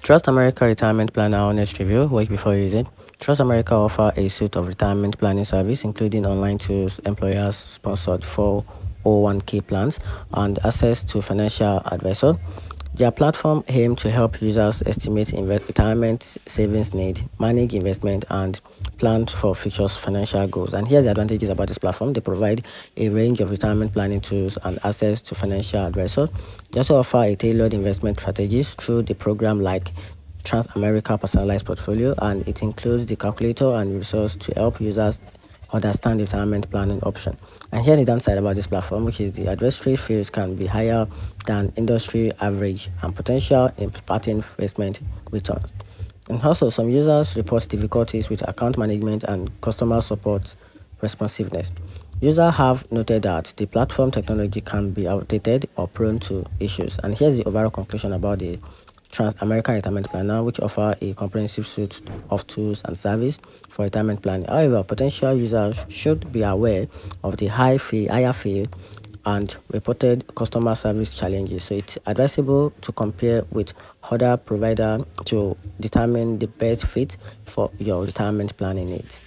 Transamerica Retirement Planner Honest review. Watch before using. Transamerica offer a suite of retirement planning service, including online tools, employers-sponsored 401k plans, and access to financial advisor. Their platform aims to help users estimate retirement savings need, manage investment, and plan for future financial goals. And here's the advantages about this platform. They provide a range of retirement planning tools and access to financial advisor. They also offer a tailored investment strategies through the program like Transamerica Personalized Portfolio, and it includes the calculator and resource to help users understand the retirement planning option. And here the downside about this platform, which is the advisory fees can be higher than industry average and potential impacting investment returns. And also, some users report difficulties with account management and customer support responsiveness. Users have noted that the platform technology can be outdated or prone to issues. And here's the overall conclusion about the Transamerica Retirement Planner, which offer a comprehensive suite of tools and service for retirement planning. However, potential users should be aware of the higher fee and reported customer service challenges. So it's advisable to compare with other provider to determine the best fit for your retirement planning needs.